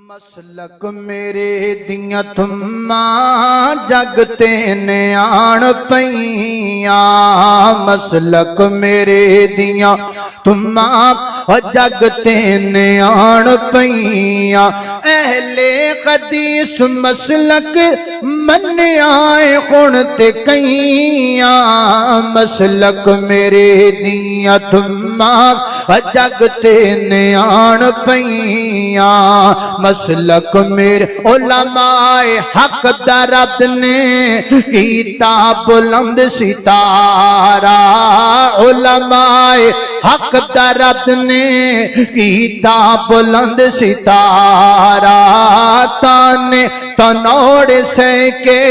مسلک میرے دیاں تھماں جگتے نے آن پئیاں، مسلک میرے دیاں تھماں جگتے نے آن پئیاں، اہل حدیث مسلک منیائے خونتے کئیاں، مسلک میرے دیاں تھماں جگتے نے آن پئیاں، مسلک میرے علماء حق درد نے کیتا بلند ستارہ، علماء حق درد نے کیتا بلند ستارہ، تانے تنوڑ سے کے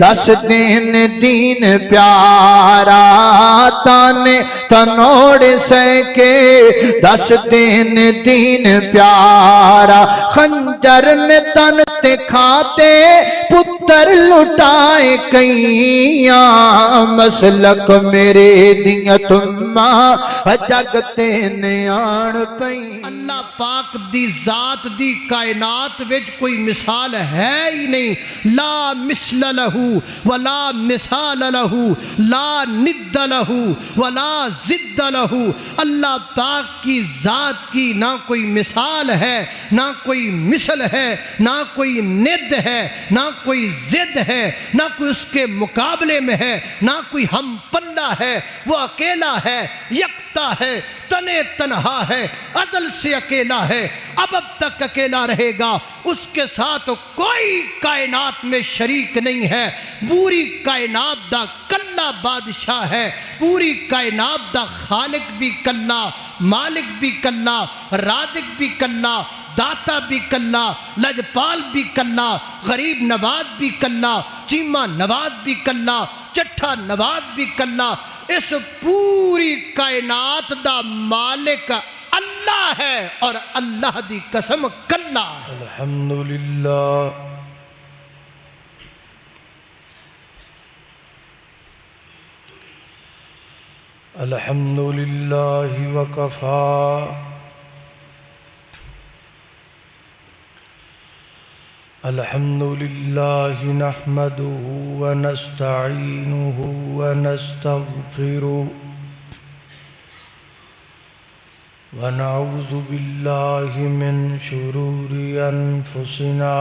دس دین دین پیارا، تانے تنوڑ سے کے دس دین دین پیارا، خنجر نے تن تے کھاتے پتر لٹائے کئیاں، مسلک میرے دیاں تھماں جگتے نے آن پئیاں۔ اللہ پاک دی ذات دی کائنات وچ کوئی مثال ہے ہی نہیں، لا مثل لہو ولا مثال لہو لا ند لہو ولا ضد لہو، اللہ پاک کی ذات کی نہ کوئی مثال ہے، نہ کوئی مثل ہے، نہ کوئی ند ہے، نہ کوئی ضد ہے، نہ کوئی اس کے مقابلے میں ہے، نہ کوئی ہم پلہ ہے، وہ اکیلا ہے، یکتا ہے، تنے تنہا ہے، ازل سے اکیلا ہے، اب تک اکیلا رہے گا، اس کے ساتھ کوئی کائنات میں شریک نہیں ہے، پوری کائنات دا کلا بادشاہ ہے، پوری کائنات دا خالق بھی کلا، مالک بھی کلا، رازق بھی کلا، داتا بھی کلا، لجپال بھی کلا، غریب نواز بھی کلا، چیمہ نواز بھی کلا، چٹھا نواز بھی کلا، اس پوری کائنات دا مالک اللہ ہے اور اللہ دی قسم کلا ہے۔ الحمدللہ الحمدللہ وکفا الحمدللہ نحمده ونستعینه ونستغفره ونعوذ باللہ من شرور انفسنا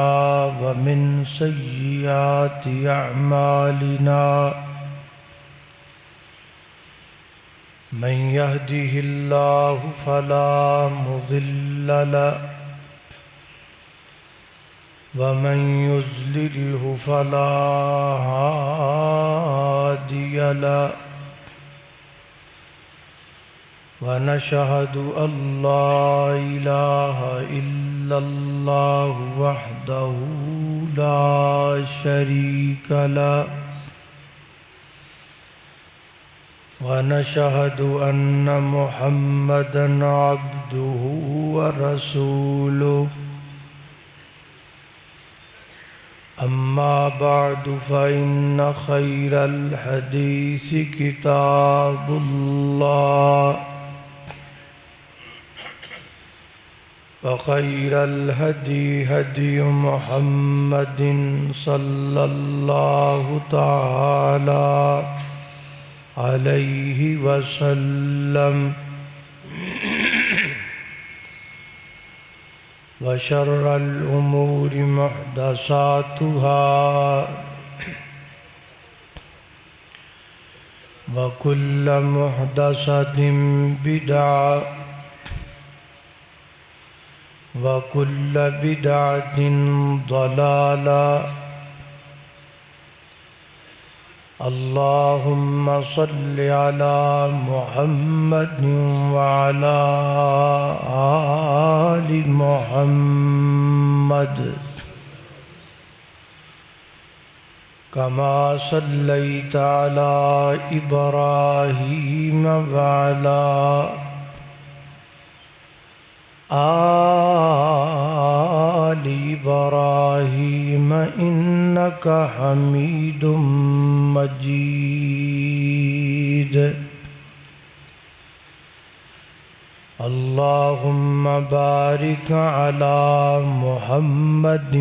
ومن سیئات اعمالنا، من يهده اللہ فلا مضل له ومن يضلله فلا هادي له، ونشهد أن لا إله إلا الله وحده لا شريك له، ونشهد أن محمدًا عبده ورسوله، أما بعد فإن خير الحديث كتاب الله، وخير الهدي هدي محمد صلى الله تعالى عليه وسلم، وشر الأمور محدثاتها، وكل محدثة بدعة، وكل بدعة ضلالة، اللهم صل على محمد وعلى آل محمد كما صليت على إبراهيم وعلى آل إبراهيم إنك حميد مجيد، اللهم بارك على محمد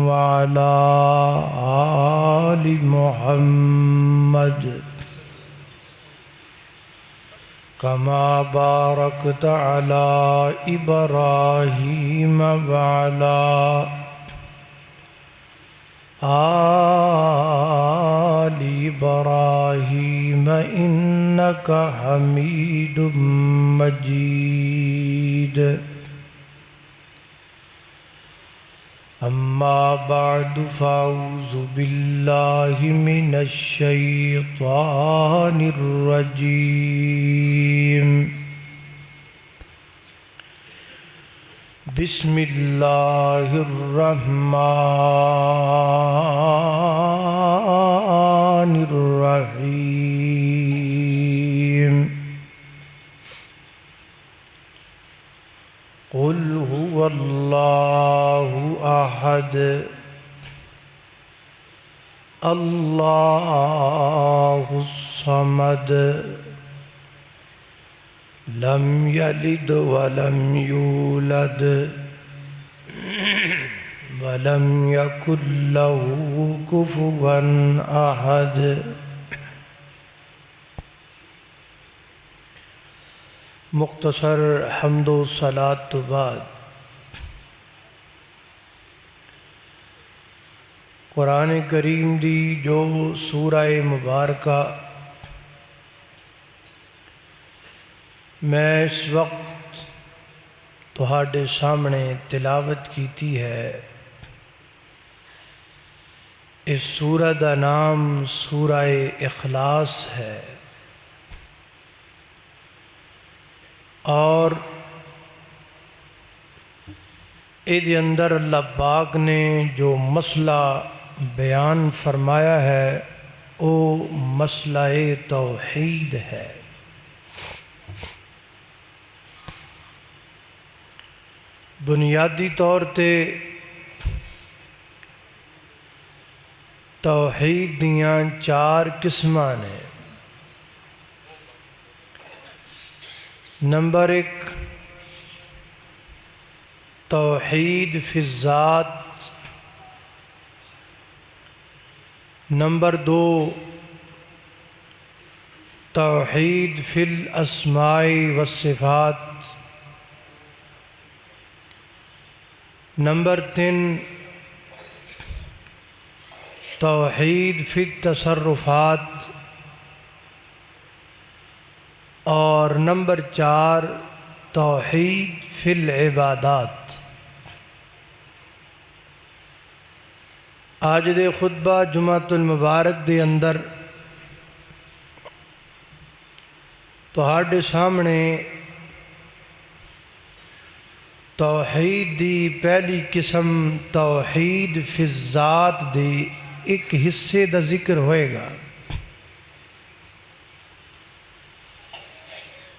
وعلى آل محمد كما باركت على إبراهيم وعلى آل إبراهيم إنك حميد مجيد. أما بعد فأعوذ بالله من الشيطان الرجيم. بسم الله الرحمن الرحيم. قل هو الله أحد الله الصمد لم يلد ولم يولد ولم يكن له كفوا أحد. مختصر حمد و صلاۃ تو بعد قرآن کریم دی جو سورہ مبارکہ میں اس وقت تہاڈے سامنے تلاوت کیتی ہے، اس سورہ دا نام سورہ اخلاص ہے، اور اے اندر اللہ پاک نے جو مسئلہ بیان فرمایا ہے وہ مسئلہ توحید ہے۔ بنیادی طور تے توحید دیاں 4 قسماں نے۔ نمبر 1 توحید فی الذات، نمبر 2 توحید فی الاسماء والصفات، نمبر 3 توحید فی التصرفات، اور نمبر 4 توحید فی العبادات۔ آج دے خطبہ جمعۃ المبارک دے اندر تہاڈے سامنے توحید دی پہلی قسم توحید فی الذات دی ایک حصے دا ذکر ہوئے گا۔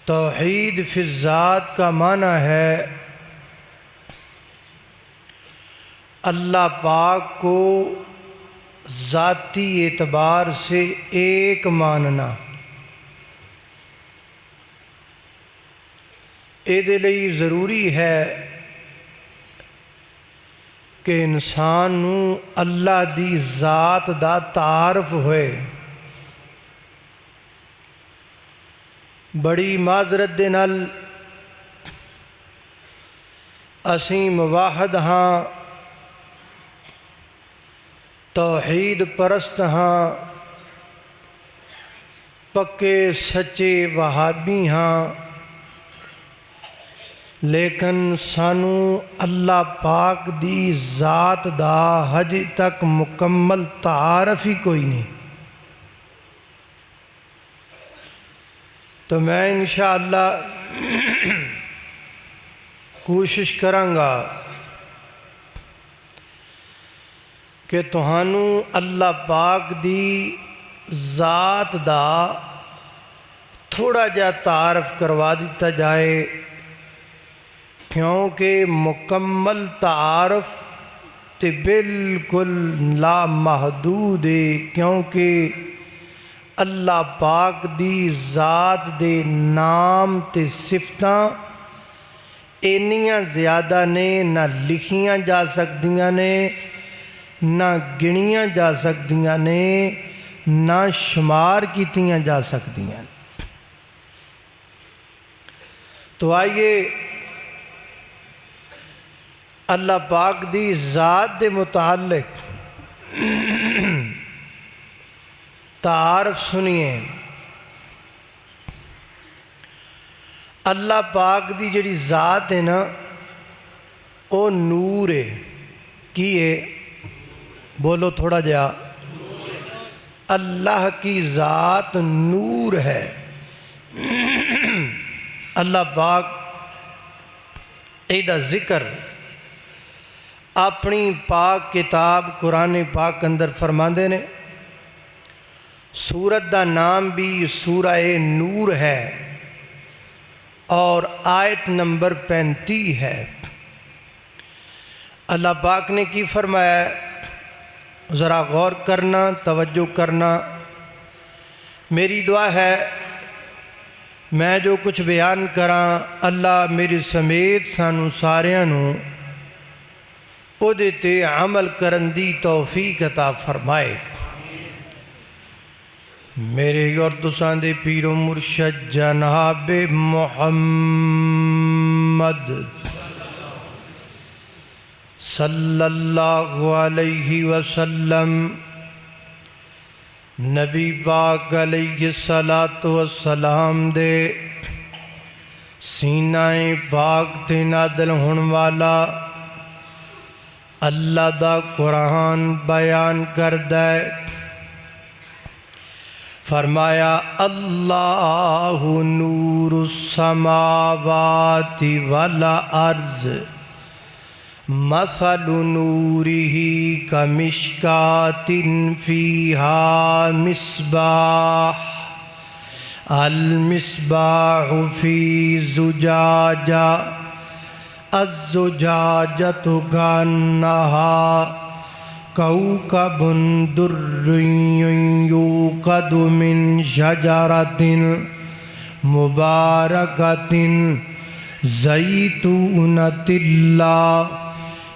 توحید فی الذات کا معنی ہے اللہ پاک کو ذاتی اعتبار سے ایک ماننا۔ اے دے لئی ضروری ہے کہ انسان نو اللہ دی ذات دا تعارف ہوئے۔ بڑی معذرت دے نال اسیں موحد ہاں، توحید پرست ہاں، پکے سچے وہابی ہاں، لیکن سانو اللہ پاک دی ذات دا ہجے تک مکمل تعارف ہی کوئی نہیں۔ تو میں انشاءاللہ کوشش کرانگا کہ تہانوں اللہ پاک دی ذات دا تھوڑا جا تعارف کروا دیتا جائے، کیونکہ مکمل تعارف تے بالکل لا محدود ہے، کیونکہ اللہ پاک دی ذات دے نام تے صفتاں ਇੰਨੀਆਂ ਜ਼ਿਆਦਾ ਨੇ, ਨਾ ਲਿਖੀਆਂ ਜਾ ਸਕਦੀਆਂ ਨੇ, ਨਾ ਗਿਣੀਆਂ ਜਾ ਸਕਦੀਆਂ ਨੇ, ਨਾ ਸ਼ੁਮਾਰ ਕੀਤੀਆਂ ਜਾ ਸਕਦੀਆਂ ਨੇ۔ تو آئیے اللہ پاک دی ذات دے متعلق تعارف سنیے۔ اللہ پاک دی جڑی ذات ہے نا وہ نور ہے۔ کی ہے؟ بولو تھوڑا جا۔ اللہ کی ذات نور ہے۔ اللہ پاک ایدہ ذکر اپنی پاک کتاب قرآن پاک اندر فرماندے نے۔ سورت دا نام بھی سورہ نور ہے اور آیت نمبر 35 ہے۔ اللہ پاک نے کی فرمایا ہے، ذرا غور کرنا، توجہ کرنا۔ میری دعا ہے میں جو کچھ بیان کراں اللہ میری سمیت سانو ساریاں نو او دے تے عمل کرن دی توفیق عطا فرمائے۔ میرے اور تساں دے پیر و مرشد جناب محمد صلی اللہ علیہ وسلم نبی پاک علیہ السلام دے سینہ پاک تے نازل ہون والا اللہ دا قرآن بیان کردہ ہے۔ فرمایا اللہ نور السماوات والارض مثل نورہ کمشکات فیہا مصباح المصباح فی زجاجہ الزجاجۃ کانہا کوکب درّی یوقد من شجرۃ مبارکۃ زیتونۃ لا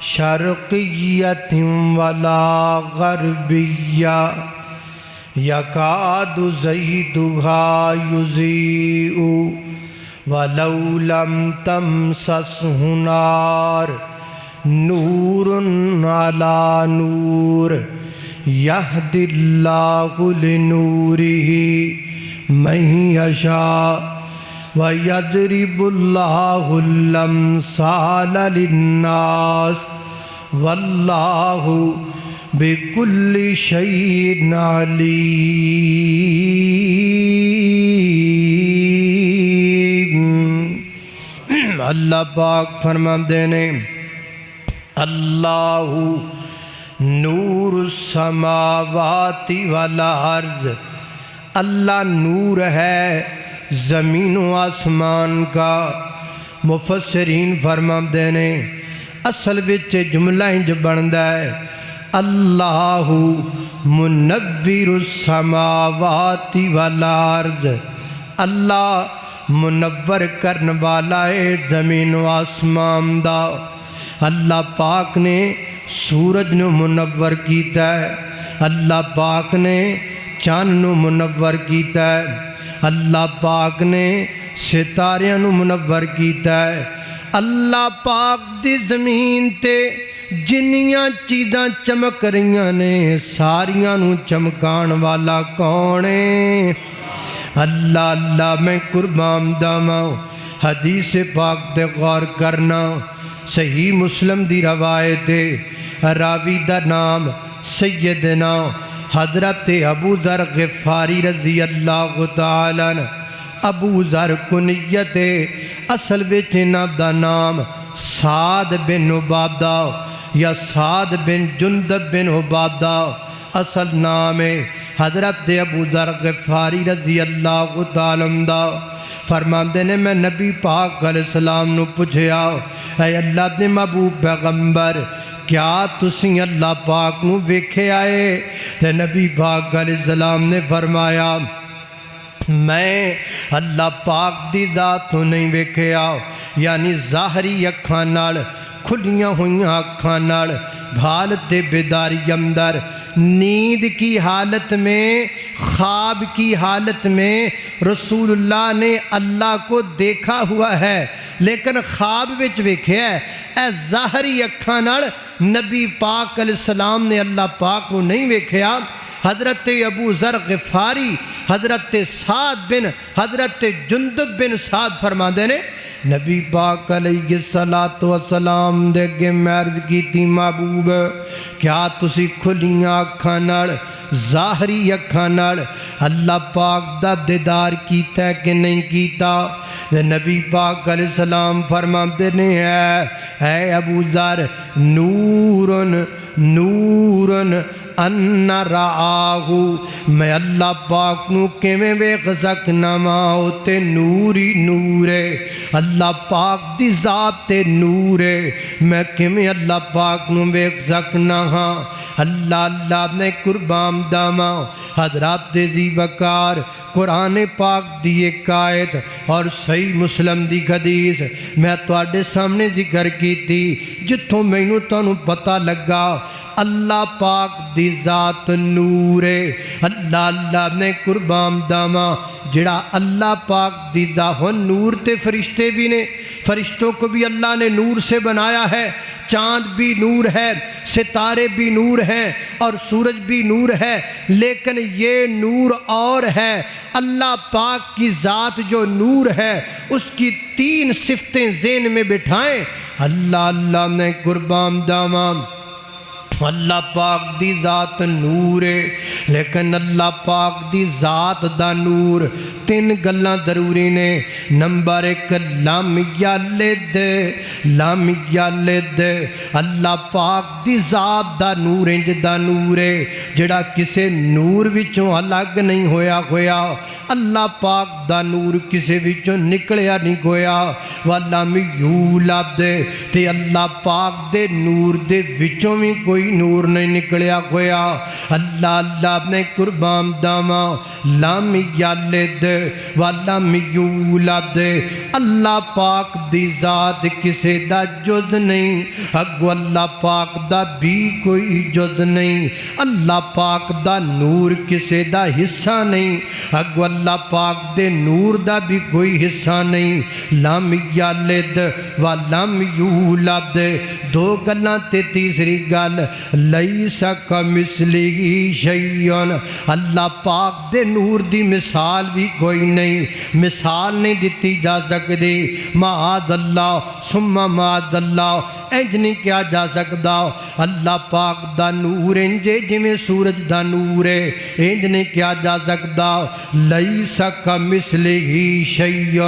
شرقیۃ ولا غربیہ یکاد زیتها یضیء ولو لم تمسسہ نار نور علی نور یہدی اللہ لنورہ من یشاء وَيَضْرِبُ اللَّهُ الْأَمْثَالَ لِلنَّاسِ وَاللَّهُ بِكُلِّ شَيْءٍ عَلِيمٌ۔ اللہ پاک فرماتے ہیں اللہ نور السماوات والارض، اللہ نور ہے زمین و آسمان کا۔ مفسرین فرماتے ہیں اصل وچ جملہ انج بندا ہے اللہ منور السماوات والارض، اللہ منور کرن والا ہے زمین و آسمان دا۔ اللہ پاک نے سورج نو منور کیتا ہے، اللہ پاک نے چاند نو منور کیتا ہے، اللہ پاک نے ستاریاں نو منور کیتا ہے۔ اللہ پاک دی زمین تے جنیاں چیزاں چمک رہیاں نے ساریاں نو چمکان والا کون ہے؟ اللہ اللہ میں قربان داواں۔ حدیث پاک تے غور کرنا، صحیح مسلم دی روایت ہے، راوی دا نام سیدنا حضرت ابو ذر غفاری رضی اللہ تعالیٰ عنہ۔ ابو ذر کنیت اصل وچ انہاں دا نام سعد بن عبادہ یا سعد بن جندب بن عبادہ اصل نام ہے۔ حضرت ابو ذر غفاری رضی اللہ تعالیٰ عنہ فرماندے نے میں نبی پاک علیہ السلام نو پوچھیا اے اللہ دے محبوب پیغمبر کیا تسی اللہ پاک نو ویکھے آئے؟ تے نبی پاک علیہ السلام نے فرمایا میں اللہ پاک دی ذات نو نہیں ویکھیا یعنی ظاہری اکھاں نال کھلیاں ہوئیاں اکھاں نال حالت بیداری اندر نیند کی حالت میں خواب کی حالت میں رسول اللہ نے اللہ کو دیکھا ہوا ہے لیکن خواب وچ ویکھیا ہے اے ظاہری اکھاں نال نبی پاک علیہ السلام نے اللہ پاک کو نہیں ویکھیا حضرت ابو ذر غفاری حضرت سعد بن حضرت جندب بن سعد فرماندے نے نبی پاک علیہ السلام دے گے مرد کی تھی محبوب کیا تسی کھلیاں اکھاں نال ظاہری اکھاں نال اللہ پاک دا دیدار کیتا ہے کہ نہیں کیتا نبی پاک علیہ السلام فرماندے نے اے ابو ذر نورن نورن ان رآہو میں اللہ پاک نو کیویں ویکھ سکنا ماں تے نوری نور ہے اللہ پاک دی ذات تے نور ہے میں کیویں اللہ پاک نو ویکھ سکنا ہاں اللہ نے قربان داما حضرات ذی وقار قرآن پاک دی ایک آیت اور صحیح مسلم دی حدیث میں تواڈے سامنے ذکر کی تھی جتھوں مینوں تانوں پتہ لگا اللہ پاک دی ذات نور ہے اللہ نے قربان داما جڑا اللہ پاک دی ذات نور تے فرشتے بھی نے فرشتوں کو بھی اللہ نے نور سے بنایا ہے چاند بھی نور ہے ستارے بھی نور ہیں اور سورج بھی نور ہے لیکن یہ نور اور ہے اللہ پاک کی ذات جو نور ہے اس کی 3 صفتیں ذہن میں بٹھائیں اللہ نے قربان داما اللہ پاک دی ذات نور ہے لیکن اللہ پاک دی ذات دا نور 3 گلاں ضروری نے نمبر 1 لم یلد لم یلد اللہ پاک دی ذات دا نور انج دا نور ہے جڑا کسے نور وچوں الگ نہیں ہویا اللہ پاک دا نور کسے وچوں نکلیا نہیں ہویا ولم یولد تے اللہ پاک دے نور دے وچوں بھی کوئی نور نہیں نکلیا ہویا اللہ نے قربان داما لم یلد ولم یولد اللہ پاک دی ذات کسے دا جز نہیں اگو اللہ پاک دا بھی کوئی جز نہیں اللہ پاک دا نور کسے دا حصہ نہیں اگو اللہ پاک دے نور دا بھی کوئی حصہ نہیں لم یلد ولم یولد 2 گلاں تے تیسری گل لیس کمثلہ شیء اللہ پاک دے نور دی مثال بھی کوئی نہیں مثال نہیں دیتی جا سکتی معاذ اللہ ثم معاذ اللہ انج نہیں کیا جا سکتا اللہ پاک دا نور انجے جویں سورج دا نور ہے انج نہیں کیا جا سکتا لیس کمثلہ شیء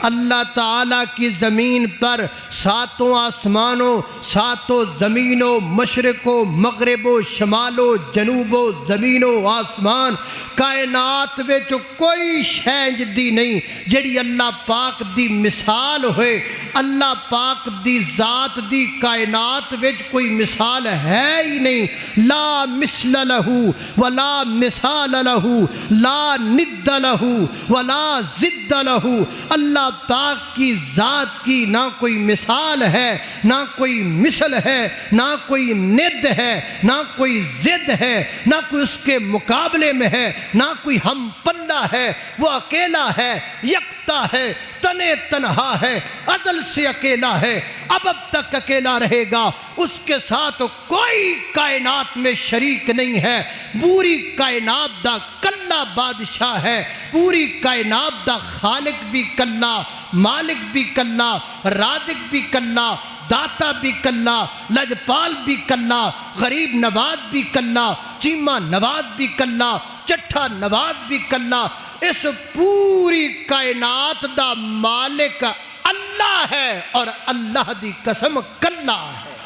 اللہ تعالیٰ کی زمین پر 7 آسمانوں 7 زمینوں مشرق و مغرب و شمال و جنوب و زمین و آسمان کائنات وچ کوئی شے جدی نہیں جڑی اللہ پاک دی مثال ہوئے اللہ پاک دی ذات دی کائنات وچ کوئی مثال ہے ہی نہیں لا مثل لہ ولا مثال لہ لا ند لہ ولا ضد لہ اللہ پاک کی ذات کی نہ کوئی مثال ہے نہ کوئی مثل ہے نہ کوئی ند ہے نہ کوئی ضد ہے نہ کوئی اس کے مقابلے میں ہے نہ کوئی ہم پلہ ہے وہ اکیلا ہے یکتا ہے تنے تنہا ہے ازل سے اکیلا ہے اب تک اکیلا رہے گا اس کے ساتھ کوئی کائنات میں شریک نہیں ہے پوری کائنات دا کلا بادشاہ ہے پوری کائنات دا خالق بھی کلا مالک بھی کلا رازق بھی کلا داتا بھی کلا لجپال بھی کلا غریب نواز بھی کلا چیمہ نواز بھی کلا چٹھا نواز بھی کلا اس پوری کائنات دا مالک اللہ ہے اور اللہ دی قسم کلا ہے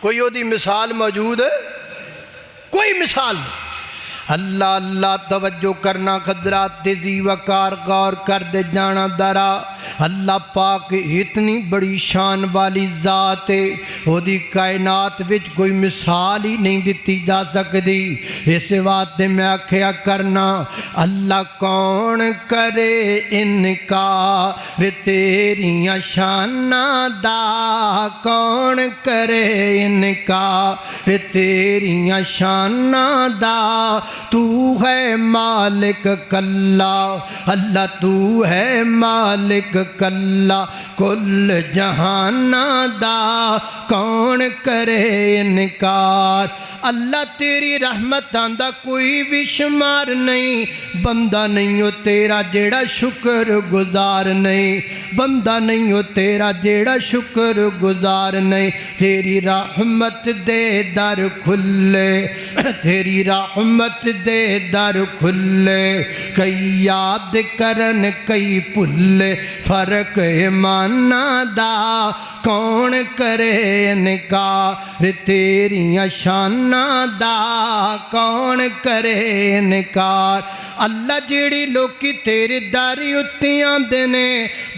کوئی وہ دی مثال موجود ہے کوئی مثال نہیں اللہ اللہ توجہ کرنا خضرات تیزی وقار غور کر دے جانا درا اللہ پاک اتنی بڑی شان والی ذات ہے وہ دی کائنات وچ کوئی مثال ہی نہیں دیتی جا سکتی اس واسطے میں آکھیا کرنا اللہ کون کرے انکار تیریاں شاناں دا کون کرے انکار تیریاں شاناں دا تو ہے مالک کلا اللہ تو ہے مالک کلا کل جہانا دا کون کرے انکار اللہ تیری رحمت آندا کوئی بھی شمار نہیں بندہ نہیں ہو تیرا جیڑا شکر گزار نہیں بندہ نہیں ہو تیرا جیڑا شکر گزار نہیں تیری رحمت دے در کھلے تیری رحمت دے در کھلے کئی یاد کرن کئی پھلے فرق ایمانہ دا کون کرے انکار تیریاں شاناں دا کون کرے انکار اللہ جیڑی لوکی تیرے داری اتیاں دینے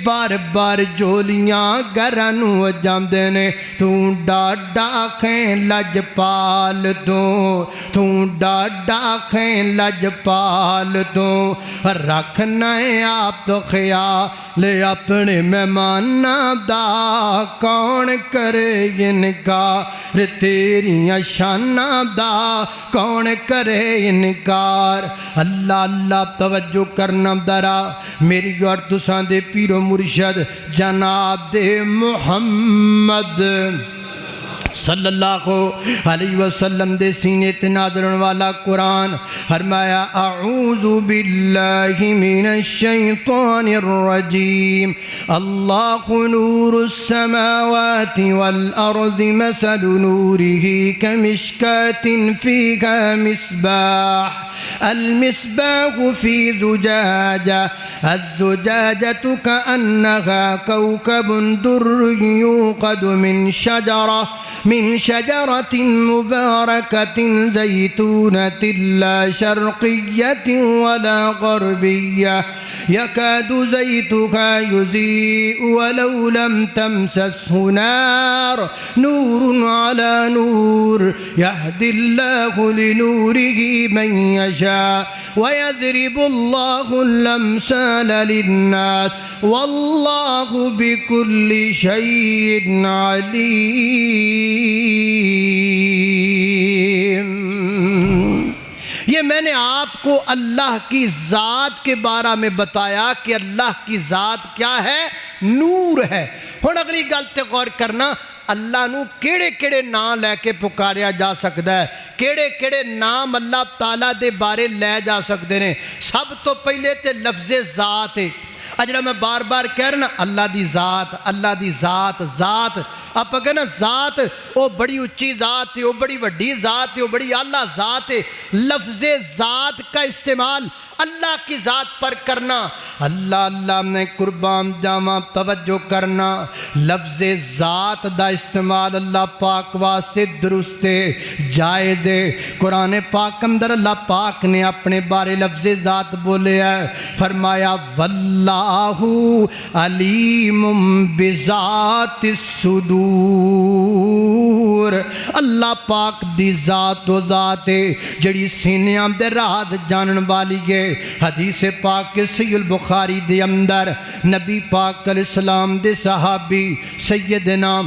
بار بار جولیاں گرانو جامدے نے تو ڈاڈا کھیں لج پال دو تو ڈاڈا کھیں لج پال دو رکھنا ہے آپ تو خیال اپنے مہمانہ دا کون کرے انکار تیریاں شاناں دا کون کرے انکار اللہ اللہ توجہ کرنا درا میری اور تساں دے پیر و مرشد جناب دے محمد صلی اللہ علیہ وسلم دے سینے تنادرن والا قرآن فرمایا اعوذ باللہ من الشیطان الرجیم اللہ نور السماوات والارض مثل نوره كمشكاة فيها مصباح المصباح في زجاجة الزجاجة كأنها كوكب دري يوقد من شجرة مباركة زيتونة لا شرقية ولا غربية يكاد زيتها يضيء ولو لم تمسسه نار نور على نور يهدي الله لنوره من يشاء ويضرب الله الأمثال للناس والله بكل شيء عليم یہ میں نے آپ کو اللہ کی ذات کے بارے میں بتایا کہ اللہ کی ذات کیا ہے نور ہے ہن اگلی گل تے غور کرنا اللہ نو کیڑے کیڑے نام لے کے پکاریا جا سکتا ہے کیڑے کیڑے نام اللہ تعالیٰ دے بارے لے جا سکتے ہیں سب تو پہلے تے لفظ ذات ہے اجلا میں بار بار کہہ رہا نا اللہ دی ذات آپ کہنا ذات وہ بڑی اچھی ذات ہے وہ بڑی وڈی ذات ہے وہ بڑی اعلیٰ ذات ہے لفظ ذات کا استعمال اللہ کی ذات پر کرنا اللہ اللہ نے قربان جاواں توجہ کرنا لفظ ذات دا استعمال اللہ پاک واسطے درست جائز ہے قرآن پاک اندر اللہ پاک نے اپنے بارے لفظ ذات بولے ہے فرمایا واللہ علیم بذات الصدور اللہ پاک دی ذات و ذات ہے جڑی سینیاں دے راز جانن والی ہے حدیث پاک صحیح البخاری دے اندر نبی پاک علیہ السلام دے صحابی سیدنا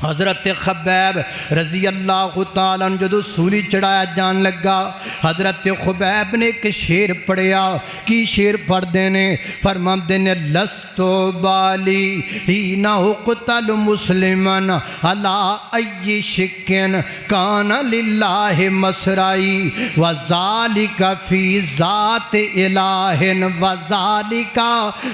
حضرت خبیب رضی اللہ تعالیٰ عنہ جدو سولی چڑھایا جان لگا حضرت خبیب نے ایک شعر پڑھیا کی شعر پڑھ دینے فرمان دینے لستو بالی ہین اقتل مسلمن علا ای شکن کان للہ مسرائی وذالک فی ذات الہن وذالک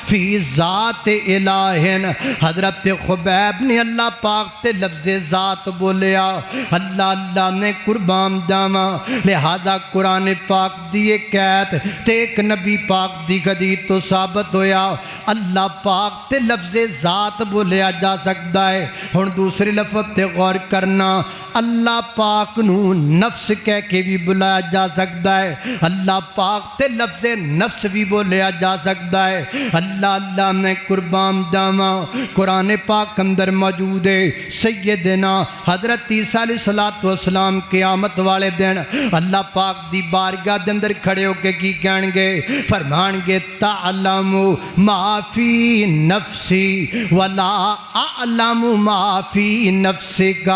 فی ذات الہن حضرت خبیب نے اللہ پاک تے لفظ ذات بولیا اللہ اللہ نے قربان جاواں لہذا قرآن پاک دی ایک آیت تے ایک نبی پاک دی حدیث تو ثابت ہویا اللہ پاک تے لفظ ذات بولیا جا سکتا ہے ہن دوسرے لفظ تے غور کرنا اللہ پاک نو نفس کہہ کے بھی بلایا جا سکتا ہے اللہ پاک تے لفظ نفس بھی بولیا جا سکتا ہے اللہ اللہ نے قربان جاواں قرآن پاک اندر موجود ہے سیدنا حضرت عیسیٰ علیہ السلام قیامت والے دن اللہ پاک دی بارگاہ دے اندر کھڑے ہو کے کی کہن گے فرمان گے تعلم ما فی نفسی ولا اعلم ما فی نفسک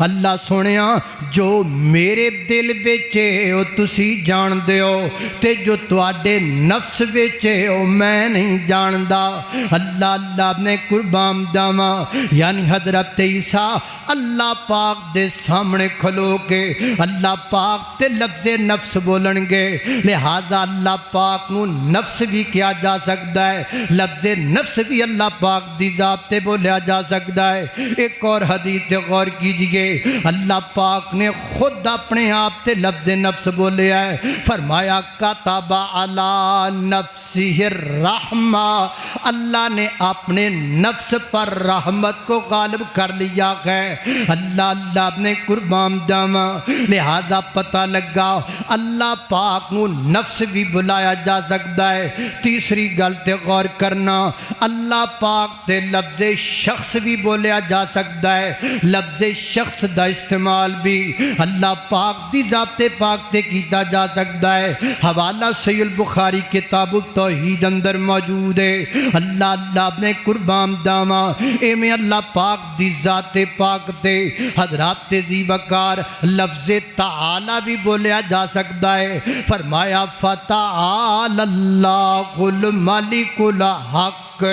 اللہ سنیا جو میرے دل وچ ہے او تسی جان دیو تے جو تواڈے نفس وچ ہے او میں نہیں جاندا اللہ اللہ نے قربان جاواں یعنی حضرت عیسیٰ اللہ پاک دے سامنے کھلو کے اللہ پاک تے لفظ نفس بولن گے لہذا اللہ پاک نو نفس بھی کیا جا سکتا ہے لفظ نفس بھی اللہ پاک دی ذات تے بولیا جا سکتا ہے ایک اور حدیث تے غور کیجئے اللہ پاک نے خود اپنے آپ تے لفظ نفس بولیا ہے فرمایا کتب علی نفسہ الرحمہ اللہ نے اپنے نفس پر رحمت کو غالب کر لیا ہے اللہ اللہ نے قربان جاواں لہذا پتہ لگا اللہ پاک نو نفس بھی بلایا جا سکتا ہے تیسری گل تے غور کرنا اللہ پاک تے لفظ شخص بھی بولیا جا سکتا ہے لفظ شخص دا استعمال بھی اللہ پاک دی ذات پاک تے کیتا جا سکتا ہے حوالہ صحیح البخاری کتاب التوحید اندر موجود ہے اللہ اللہ نے قربان جاواں ایویں اللہ پاک دی ذات پاک تے حضرات ذی وقار لفظ تعالی بھی بولیا جا سکتا ہے فرمایا فتعال اللہ الملک الحق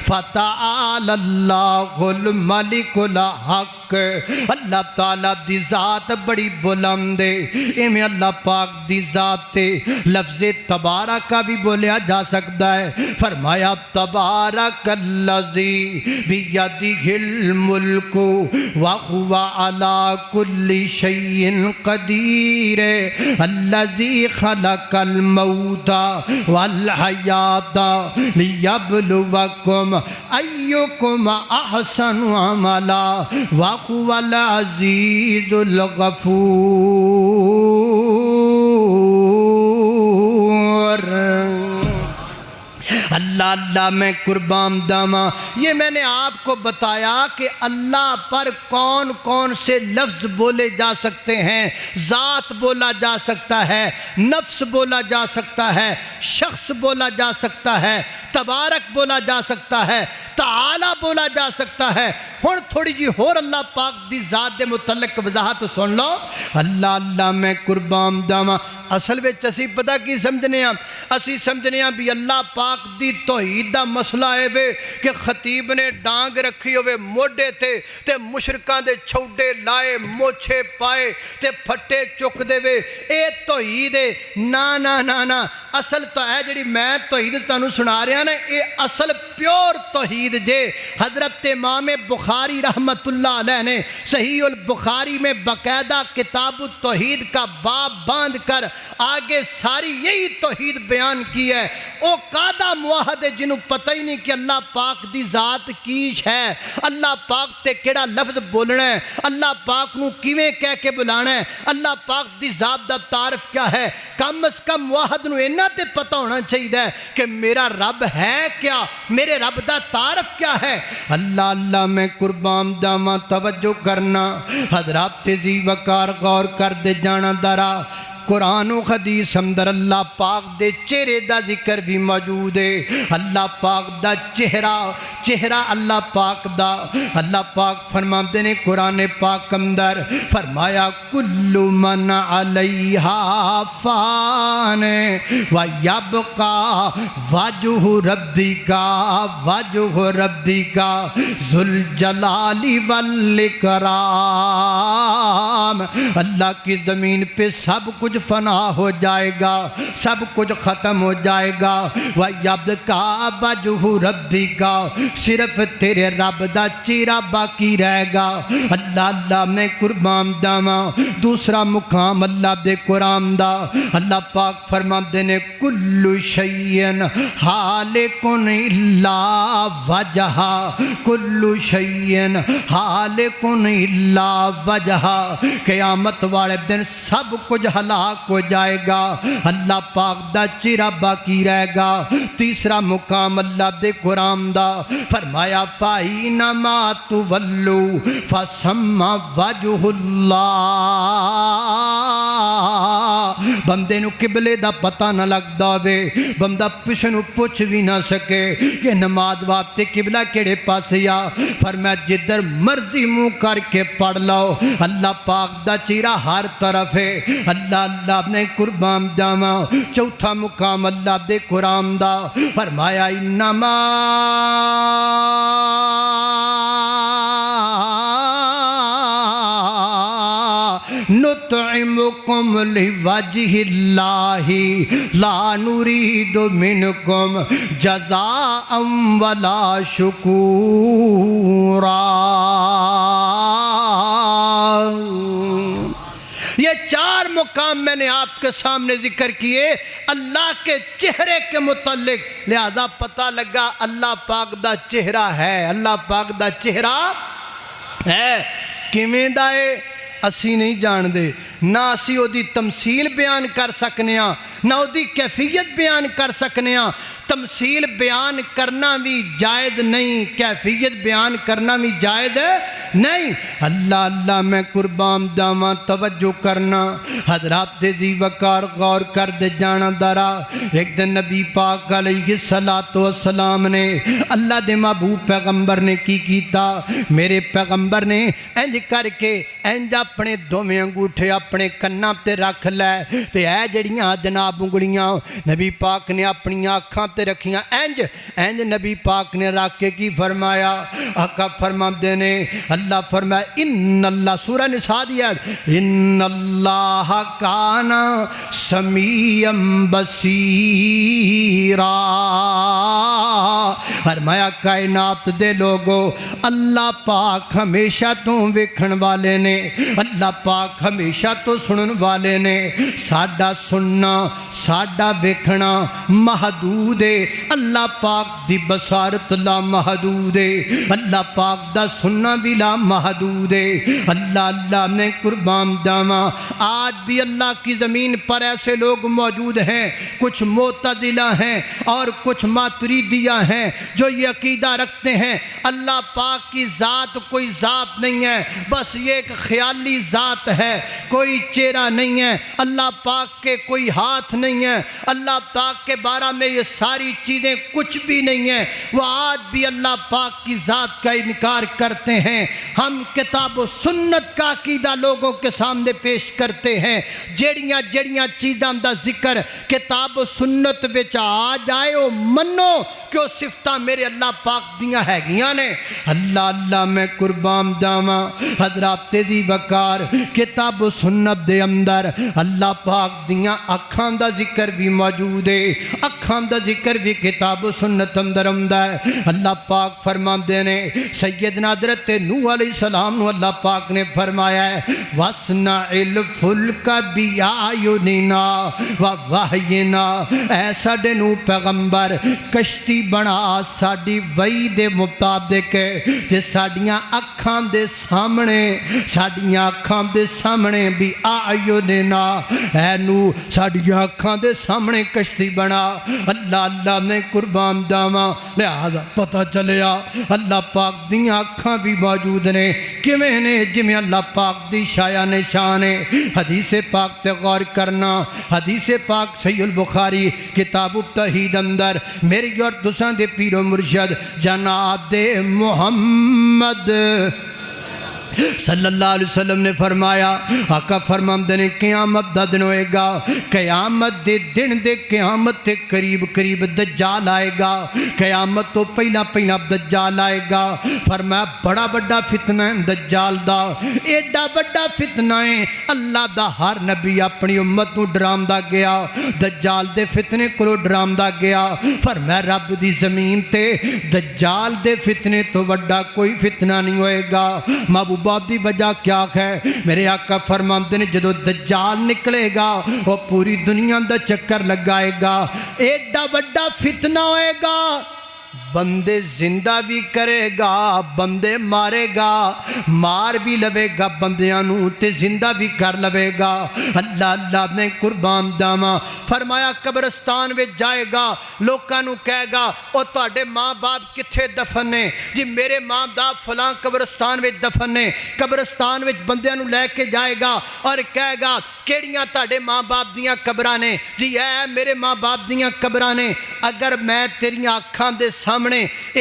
فتعال اللہ الملک الحق اللہ تعالیٰ دی ذات بڑی بلند ہے ایویں اللہ پاک دی ذات تے لفظ تبارک کا بھی بولیا جا سکتا ہے فرمایا تبارک الذی بیدہ الملک وہو علی کل شیء قدیر الذی خلق الموت والحیات لیبلوکم ایکم احسن عملا وَهُوَ الْعَزِيزُ الْغَفُورُ اللہ اللہ میں قربان جاواں یہ میں نے آپ کو بتایا کہ اللہ پر کون کون سے لفظ بولے جا سکتے ہیں ذات بولا جا سکتا ہے نفس بولا جا سکتا ہے شخص بولا جا سکتا ہے تبارک بولا جا سکتا ہے تعالی بولا جا سکتا ہے ہن تھوڑی جی ہور اللہ پاک دی ذات دے متعلق وضاحت سن لو اللہ اللہ میں قربان جاواں اصل وچ اسی پتہ کی سمجھنے ہاں اسی سمجھنے ہاں بھی اللہ پاک دی توحید دا مسئلہ ہے وے کہ خطیب نے ڈانگ رکھی ہوئے موڈے تے مشرکاں دے چھوڑے لائے موچھے پائے تے پھٹے چک دے وے اے توحید ہے نا نا نا نا اصل تو ہے جڑی میں توحید تانوں سنا رہا نا اے اصل پیور توحید جے حضرت امام بخاری رحمت اللہ علیہ نے صحیح البخاری میں باقاعدہ کتاب التوحید کا باب باندھ کر آگے ساری یہی توحید بیان کی ہے او قادہ موحد ہے جنہوں پتہ ہی نہیں کہ اللہ پاک دی ذات کیش ہے اللہ پاک تے کیڑا لفظ بولنا ہے اللہ پاک نو کیویں کہہ کے بلانا ہے اللہ پاک دی ذات دا تعارف کیا ہے کم از کم موحد نو انہاں تے پتہ ہونا چاہیے کہ میرا رب ہے کیا میرے رب دا تعارف کیا ہے اللہ اللہ میں قربان جاواں توجہ کرنا حضرات ذی وقار غور کر دے جانا درا قرآن و حدیث اندر اللہ پاک دے چہرے دا ذکر بھی موجود ہے اللہ پاک دا چہرہ اللہ پاک دا اللہ پاک فرماتے ہیں قرآن پاک اندر فرمایا کل من علیہا فان ویبقا وجہ ربک ذو الجلال والاکرام اللہ کی زمین پہ سب کچھ فنا ہو جائے گا، سب کچھ ختم ہو جائے گا۔ وَيَبْقَىٰ وَجْهُ رَبِّكَ، صرف تیرے رب دا چہرہ باقی رہے گا۔ اللہ نے قربان جاواں دوسرا مقام اللہ دے قرآن دا، اللہ پاک فرماندے نے کل شیء ہالک الا وجہ، کل شیء ہالک الا وجہ، قیامت والے دن سب کچھ ہلاک ہو جائے گا، اللہ پاک دا چہرہ باقی رہے گا۔ تیسرا مقام اللہ دے قرآن دا فرمایا فَإِنَّمَا تُوَلُّوا فَثَمَّ وَجْهُ اللَّهِ، بندے نو قبلے دا پتہ نہ لگدا وے، بندہ پچھ نو پوچھ بھی نہ سکے کہ نماز واسطے قبلہ کیڑے پاسے آ، فرمایا جدھر مرضی منہ کر کے پڑھ لو، اللہ پاک دا چہرہ ہر طرف ہے۔ اللہ نے قربان جاواں چوتھا مقام اللہ دے قرآن دا فرمایا انما نطعمکم لوجہ اللہ لا نرید منکم جزاء ولا شکورا۔ یہ چار مقام میں نے آپ کے سامنے ذکر کیے اللہ کے چہرے کے متعلق، لہذا پتہ لگا اللہ پاک دا چہرہ ہے، اللہ پاک دا چہرہ ہے۔ کیویں دا ہے اسی نہیں جان دے، نہ اسی او دی تمثیل بیان کر سکنے ہاں، نہ او دی کیفیت بیان کر سکنے ہاں۔ تمثیل بیان کرنا بھی جائز نہیں، کیفیت بیان کرنا بھی جائز نہیں۔ اللہ میں قربان جاواں توجہ کرنا، حضرات دی وقار غور کر دے جانا درا۔ ایک دن نبی پاک علیہ السلام نے اللہ دے محبوب پیغمبر نے کی کیتا، میرے پیغمبر نے انج کر کے انج اپنے دوویں انگوٹھے اپنے کناں تے رکھ لے تے اے جڑیاں جناب انگلیاں نبی پاک نے اپنی آنکھاں تے رکھیاں، انج نبی پاک نے رکھ کے کی فرمایا؟ آقا فرماندے نے اللہ فرمایا ان اللہ، سورہ نساء دی آیت، ان اللہ کان سمیعا بصیرا، فرمایا کائنات دے لوگو اللہ پاک ہمیشہ تو ویکھن والے نے، اللہ پاک ہمیشہ تو سنن والے نے۔ ساڈا سننا ساڈا ویکھنا محدود ہے، اللہ پاک دی بصارت لا محدود ہے، اللہ پاک دا سننا بھی لا محدود ہے۔ اللہ نے قربان جاواں آج بھی اللہ کی زمین پر ایسے لوگ موجود ہیں، کچھ معتزلہ ہیں اور کچھ ماتریدیہ ہیں، جو یہ عقیدہ رکھتے ہیں اللہ پاک کی ذات کوئی ذات نہیں ہے، بس یہ ایک خیالی ذات ہے، کوئی چہرہ نہیں ہے، اللہ پاک کے کوئی ہاتھ نہیں ہے، اللہ پاک کے بارے میں یہ ساری چیزیں کچھ بھی نہیں ہیں۔ وہ آج بھی اللہ پاک کی ذات کا انکار کرتے ہیں۔ ہم کتاب و سنت کا عقیدہ لوگوں کے سامنے پیش کرتے ہیں، جڑیاں چیزاں دا ذکر کتاب و سنت وچ آ جائے او منو کہ وہ صفتاں میرے اللہ پاک دیاں ہے گیاں نے۔ اللہ میں قربان جاواں حضرات دی وقار کتاب و سنت دے اندر اللہ پاک دیاں اکھاں دا ذکر بھی موجود ہے، اکھاں دا ذکر بھی کتاب و سنت اندر آمدا ہے۔ اللہ پاک فرماندے نے سیدنا حضرت نوح علیہ السلام نو اللہ پاک نے فرمایا ہے وَاصْنَعِ الْفُلْكَ بِأَعْيُنِنَا وَوَحْيِنَا، اے ساڈے نوح پیغمبر کشتی بنا ساڈی وحی دے مطابق تے ساڈیاں اکھاں دے سامنے، ساڈیاں اکھاں دے سامنے بھی اعیننا، اے نوح ساڈیاں اکھاں دے سامنے کشتی بنا۔ اللہ نے قربان جاواں لہذا پتہ چلیا اللہ پاک دیاں اکھاں بھی موجود نے، کیویں نے؟ جویں اللہ پاک دی شایا نشان ہے۔ حدیث پاک تے غور کرنا، حدیث پاک صحیح البخاری کتاب التوحید اندر میری اور تساں دے پیر و مرشد جناب محمد صلی اللہ علیہ وسلم نے فرمایا، آقا فرماندے نے قیامت دا دن ہوئے گا، قیامت دے دن دے قیامت تے قریب قریب دجال آئے گا، قیامت تو پہلا پہلا دجال آئے گا۔ فرمایا بڑا بڑا فتنہ ہے دجال دا، ایڈا بڑا فتنہ ہے اللہ دا ہر نبی اپنی امت نو ڈرامدا گیا، دجال دے فتنے کو ڈرامدا گیا۔ فرمایا رب دی زمین تے دجال دے فتنے تو بڑا کوئی فتنہ نہیں ہوئے گا۔ محبوبہ دی وجہ کیا ہے؟ میرے آقا فرماندے نے جدو دجال نکلے گا وہ پوری دنیا دا چکر لگائے گا، ایڈا بڑا فتنہ ہوئے گا، بندے زندہ بھی کرے گا، بندے مارے گا، مار بھی لوے گا بندیاں نو تے زندہ بھی کر لوے گا۔ اللہ اللہ نے قربان داما فرمایا قبرستان میں جائے گا، لوکاں نو کہے گا او تواڈے ماں باپ کتھے دفن نے؟ جی میرے ماں باپ فلاں قبرستان میں دفن نے۔ قبرستان میں بندیاں نو لے کے جائے گا اور کہے گا کیڑیاں تواڈے ماں باپ دیاں قبراں نے؟ جی اے میرے ماں باپ دیاں قبراں نے۔ اگر میں تیریاں اکھاں دے سامنے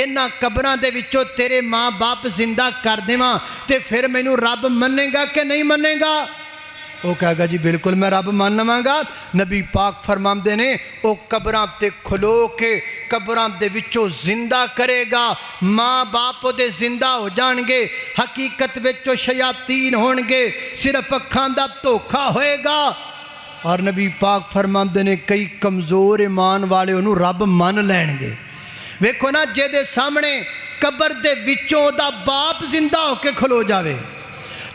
انہاں قبراں دے وچوں تیرے ماں باپ زندہ کر دیواں تے پھر مینوں رب منے گا کہ نہیں منے گا؟ وہ کہے گا جی بالکل میں رب مانواں گا۔ نبی پاک فرماندے نے او قبراں تے کھلو کے قبراں دے وچوں زندہ کرے گا، ماں باپ دے زندہ ہو جان گے، حقیقت وچوں شیاطین ہون گے، صرف اکھاں دا دھوکھا ہوئے گا۔ اور نبی پاک فرماندے نے کئی کمزور ایمان والے انہوں رب مان لین گے۔ ویکھو نا جے دے سامنے قبر دے وچوں دا باپ زندہ ہو کے کھلو جاوے،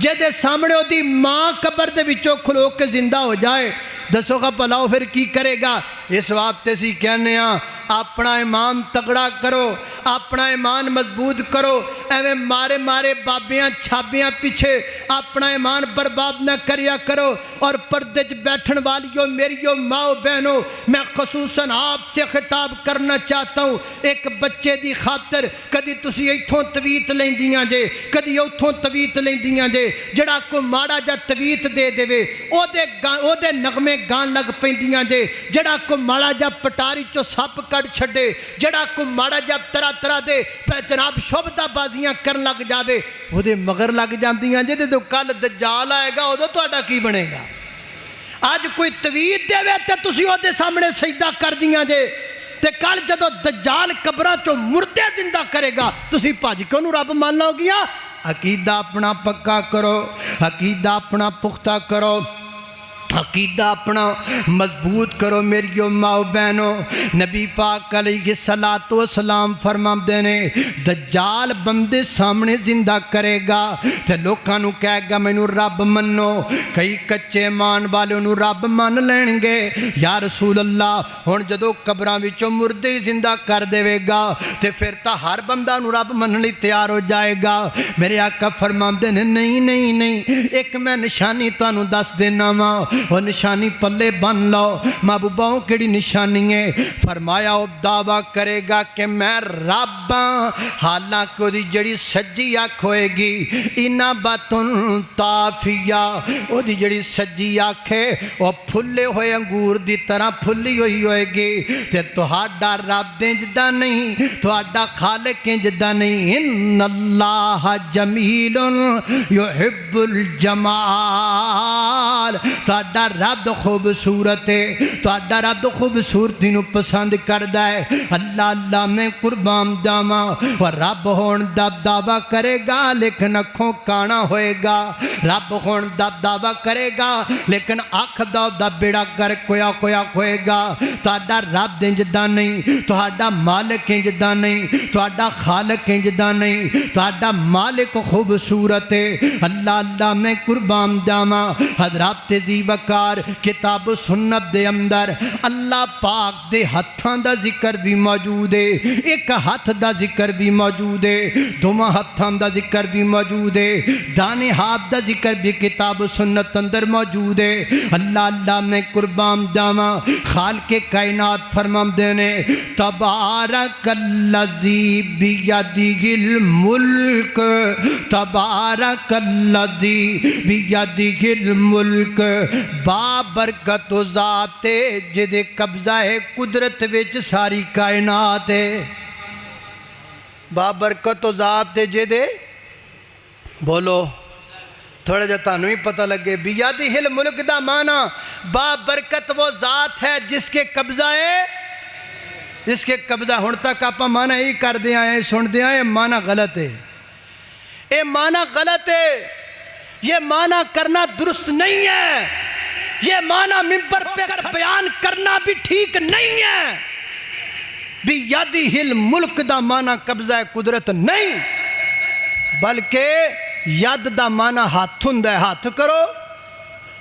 جے دے سامنے او دی ماں قبر دے وچوں کھلو کے زندہ ہو جائے، دسو گا پلاؤ پھر کی کرے گا؟ اس واسطے سی کہنے ہاں اپنا ایمان تگڑا کرو، اپنا ایمان مضبوط کرو، ایویں مارے مارے بابیاں چھابیاں پیچھے اپنا ایمان برباد نہ کریا کرو۔ اور پردے چ بیٹھن والیوں میریوں ماؤ بہنوں، میں خصوصاً آپ سے خطاب کرنا چاہتا ہوں، ایک بچے دی خاطر کدی تسی ایتھوں تویت لیندیاں جے، کدی اوتھوں تویت لیندیاں جے، جڑا کو ماڑا جا تویت دے دے او دے نغمے گان لگ پیندیاں جے، جڑا کو ماڑا جا پٹاری چو سپ کٹ چھڑے، جڑا کو ماڑا جا طرح طرح دے جناب شبدہ بازیاں کرن لگ جاوے وہ دے مگر لگ جاندیاں جے تو کل دجال آئے گا وہ تہاڈا کی بنے گا؟ آج کوئی تویت دے وے تے تسی وہ دے سامنے سجدہ کر دیاں جے تے کل جدو دجال قبراں چو مردے زندہ کرے گا تسی بھج کے انہوں رب مان لو گیا۔ عقیدہ اپنا پکا کرو، عقیدہ اپنا پختہ کرو، عقیدہ اپنا مضبوط کرو میریو ماؤ بہنوں۔ نبی پاک علیہ السلام فرماندے نے دجال بندے سامنے زندہ کرے گا تے لوکاں نو کہے گا مینوں رب منو۔ کئی کچے ایمان والے انہوں رب مان لین گے، یا رسول اللہ ہن جدو قبراں وچوں مردے زندہ کر دے گا تے پھر تا ہر بندہ نو رب منن لئی تیار ہو جائے گا۔ میرے آقا فرماندے نے نہیں نہیں نہیں، ایک میں نشانی تانوں دس دینا وا، وہ نشانی پلے بن لو۔ محبوباؤں کیڑی نشانی ہے؟ فرمایا وہ دعویٰ کرے گا کہ میں رب ہاں، حالانکہ وہ دی جڑی سجی آنکھ ہوئے گی اینا باتن تافیہ، وہ دی جڑی سجی آنکھ ہے وہ پھلے ہوئے انگور دی طرح پھلی ہوئے گی تے تہاڈا رب انجدا نہیں، تہاڈا خالق انجدا نہیں۔ ان اللہ جمیل یحب الجمال، تہاڈا رب خوبصورت ہے، تہاڈا رب خوبصورتی نو پسند کردا ہے۔ اللہ اللہ میں قربان جاواں، اور رب ہون دا دعویٰ کرے گا لیکن اکھوں کانا ہوئے گا، رب ہون دا دعویٰ کرے گا لیکن اکھ دا بیڑا گرک ہویا ہوئے گا۔ تہاڈا رب انجدا نہیں، تہاڈا مالک انجدا نہیں، تہاڈا خالق انجدا نہیں، تہاڈا مالک خوبصورت ہے۔ اللہ اللہ میں قربان جاواں، حضرات دی وقار کتاب و سنت دے اندر اللہ پاک دے ہتھاں دا ذکر بھی موجود ہے، ایک ہاتھ دا ذکر بھی موجود ہے، دوواں ہتھاں دا ذکر بھی موجود ہے، دانے ہاتھ دا ذکر بھی کتاب و سنت اندر موجود ہے۔ اللہ اللہ میں قربان جاواں، خالق کائنات فرماندے نے تبارک الذی بیدہ الملک، تبارک الذی بیدہ الملک، بابرکت و ذات جدے قبضہ ہے قدرت وچ ساری کائنات ہے، بابرکت و ذات جدے بولو تھوڑا جا تانوں ہی پتہ لگے بیادہ الملک دا معنی با برکت وہ ذات ہے جس کے قبضہ ہے، اس کے قبضہ. ہن تک آپا معنی یہی کر دے آئے سن دے آئے، معنی غلط ہے، یہ معنی غلط ہے، یہ معنی کرنا درست نہیں ہے، یہ معنی منبر پہ بیان کرنا بھی ٹھیک نہیں ہے. بیادہ الملک دا معنی قبضہ قدرت نہیں، بلکہ ید دا معنی ہاتھ ہوندا ہے، ہاتھ کرو.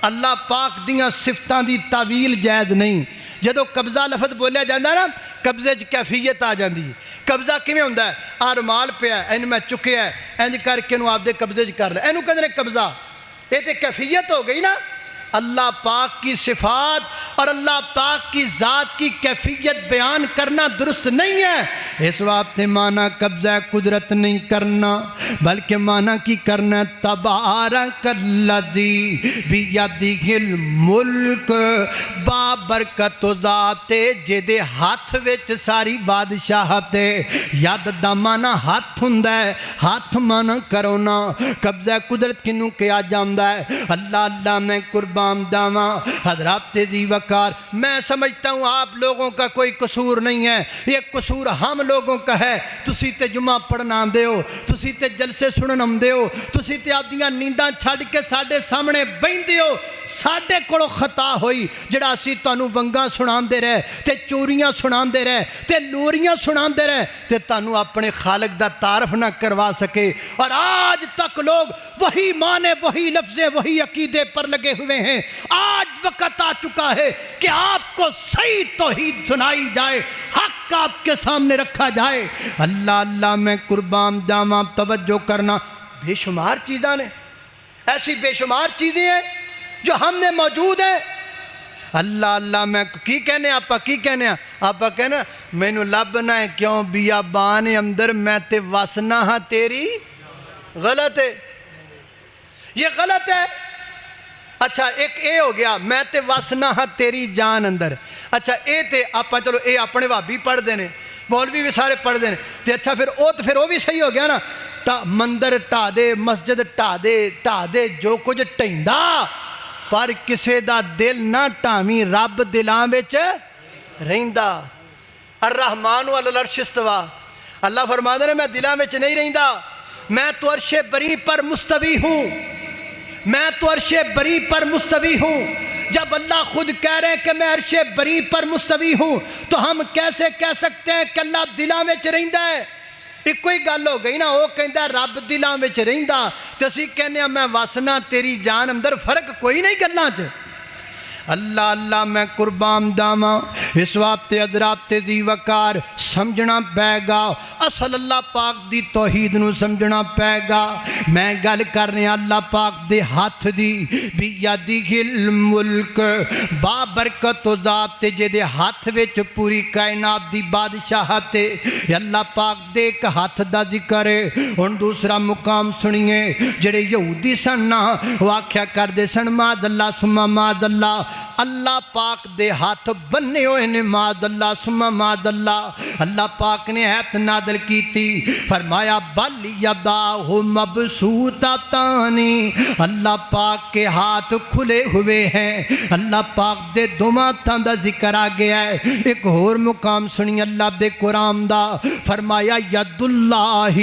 اللہ پاک دیاں صفتاں دی تعویل جائز نہیں. جدو قبضہ لفظ بولیا جاندہ نا قبضے کیفیت آ جاندی. قبضہ کیویں ہوندا ہے؟ آ رومال پیا این میں چکیا ہے انج کر کے آپ دے قبضے کر لے، اینو کہندے نے قبضہ. یہ تے کیفیت ہو گئی نا. اللہ پاک کی صفات اور اللہ پاک کی ذات کی کیفیت بیان کرنا درست نہیں ہے. اس وقت معنی قبضہ قدرت نہیں کرنا، بلکہ معنی کی کرنا تبارک الذی بیدہ الملک، بابرکت ذات جدے ہاتھ وچ ساری بادشاہت ہے. ید دا معنی ہاتھ ہوندا ہے، ہاتھ معنی کرونا. قبضہ قدرت کنوں کیا جاندا ہے؟ اللہ نے قربان داواں حضرات ذی وقار. میں سمجھتا ہوں آپ لوگوں کا کوئی قصور نہیں ہے، یہ قصور ہم لوگوں کا ہے. تسی تے جمعہ پڑھنا آندے ہو، تسی تے جلسے سنن آندے ہو، تسی تے آپ دیاں نینداں چھڈ کے ساڈے سامنے بیندے ہو. ساڈے کولوں خطا ہوئی جڑا اسی تانوں ونگاں سناندے رہے تے چوریاں سناندے رہے تے لوریاں سناندے رہے تے تانوں اپنے خالق دا تعارف نہ کروا سکے. اور آج تک لوگ وہی معنی، وہی لفظیں، وہی عقیدے پر لگے ہوئے ہیں. آج وقت آ چکا ہے کہ آپ کو صحیح توحید سنائی جائے، حق آپ کے سامنے رکھا جائے. اللہ میں قربان جاواں. توجہ کرنا، بے شمار چیزاں نے، ایسی بے شمار چیزیں ہیں جو ہم نے موجود ہیں. اللہ میں کی کہنے آپا، کی کہنے آپا کہنا مینوں لبنا ہے کیوں بیابان اندر میں تے وسنا ہاں تیری. غلط ہے، یہ غلط ہے. اچھا ایک اے ہو گیا میں تے وسنا ہاں تیری جان اندر. اچھا اے تے آپا چلو اے اپنے بھابی پڑھ دینے، مولوی بھی سارے پڑھ دینے تے اچھا پھر وہ بھی صحیح ہو گیا نا. مندر ٹا دے، مسجد ٹا دے جو کچھ ٹیندا، پر کسے دا دل نہ ٹاویں، رب دلاں وچ رہندا. الرحمن علی العرش استویٰ. اللہ فرماتا ہے میں دلاں وچ نہیں رہندا، میں تو عرش بری پر مستوی ہوں، میں تو عرش بری پر مستوی ہوں. جب اللہ خود کہہ رہے ہیں کہ میں عرش بری پر مستوی ہوں تو ہم کیسے کہہ سکتے ہیں کہ اللہ دلاں وچ رہندا ہے؟ ایک کوئی گل ہو گئی نا. وہ کہندا رب دلاں وچ رہندا تے اسی کہنے ہیں میں وسنا تیری جان اندر. فرق کوئی نہیں گلاں چ. اللہ میں قربان داواں. اس وقت حضرات ذی وقار سمجھنا پے گا، اصل اللہ پاک دی توحید نو سمجھنا پے گا. میں گل کر رہا اللہ پاک دے ہاتھ دی. بیدہ الملک، بابرکت ذات جدے ہاتھ وچ پوری کائنات دی بادشاہت ہے. اللہ پاک دے ایک ہاتھ دا ذکر ہے. ہن دوسرا مقام سنیے. جڑے یہودی سن نا وہ آکھیا کردے سن معاذ اللہ ثم معاذ اللہ، اللہ پاک دے ہاتھ بننے ہوئے نے معاذ اللہ ثم معاذ اللہ. اللہ پاک نے آیت نازل کی تھی، فرمایا بل یداہ مبسوطتان، اللہ پاک کے ہاتھ کھلے ہوئے ہیں. اللہ پاک دے دو ہاتھاں دا ذکر آ گیا ہے. ایک اور مقام سنی اللہ دے قرآن دا، فرمایا ید اللہ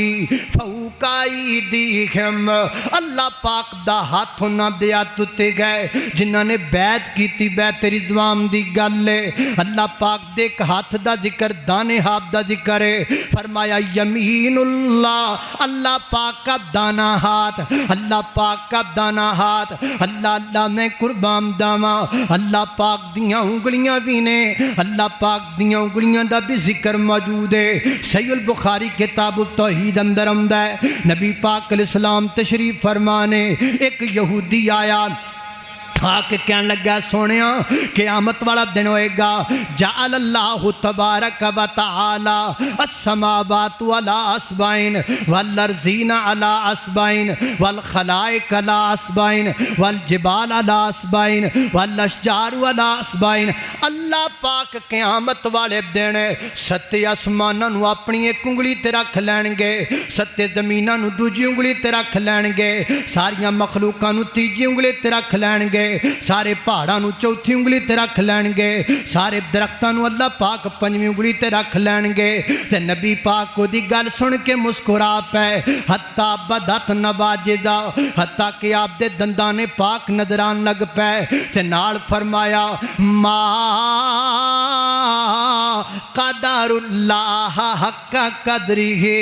فوق ایدیہم، اللہ پاک دا ہاتھ ہونا دیا تُتے گئے جنہاں نے بیعت کی تھی، بیعت رضوان دی گل ہے. اللہ پاک دے ایک ہاتھ دا ذکر دانے ہاتھ دا ذکر ہے. فرمایا یمین اللہ، اللہ پاک کا دانا ہاتھ، اللہ پاک کا دانا ہاتھ. اللہ نے قربان داواں اللہ پاک دیاں انگلیاں بھی نے، اللہ پاک دیاں انگلیاں دا بھی ذکر موجود ہے. صحیح البخاری کتاب التوحید اندر آمدا ہے. نبی پاک علیہ السلام تشریف فرمانے ایک یہودی آیا، آ کے کہنے لگا سونیا قیامت والا دن ہوئے گا جعل اللہ تبارک و تعالی السماوات علی اصبعین والارضین علی اصبعین والخلائق علی اصبعین والجبال علی اصبعین والاشجار علی اصبعین اللہ پاک قیامت والے دن ستے آسماناں نو اپنی ایک انگلی تے رکھ لین گے ستے زمیناں نو دوجی انگلی تے رکھ لین گے ساریاں مخلوقاں نو تیجی انگلی تے رکھ لین گے سارے پہاڑاں نو چوتھی انگلی تے رکھ لین گے سارے درختاں نو اللہ پاک پنجویں انگلی تے رکھ لین گے تے نبی پاک کو دی گل سن کے مسکرا پے حتی بدت نواجزا حتی کہ آپ دے دندان پاک نظران لگ پے تے نال فرمایا ما قدر اللہ حق قدری ہے